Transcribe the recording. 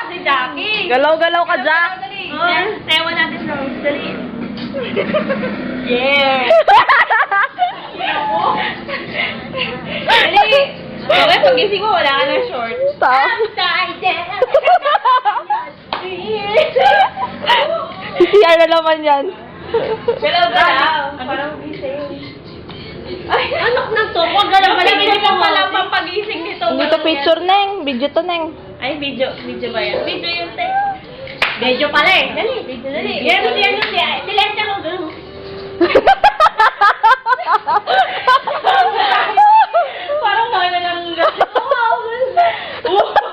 si Jackie. Galaw-galaw ka, Jack. Dali. Tewa natin sa Rose. Dali. Yeah. Dali. Okay, pagising mo, wala ka ng short. CR na naman yan. Galaw-galaw. Parang gising. Ay, anak na to. Huwag galaw-galaw. Hindi ka pala pampagising nito. Hindi to picture, Neng. Video to, Neng. Ay, video. Video ba yan? Video yun, te. Video pala eh. Dali, video dali. Yan mo siya, silensya ko. Gano'n. Parang mga na lang. Wow.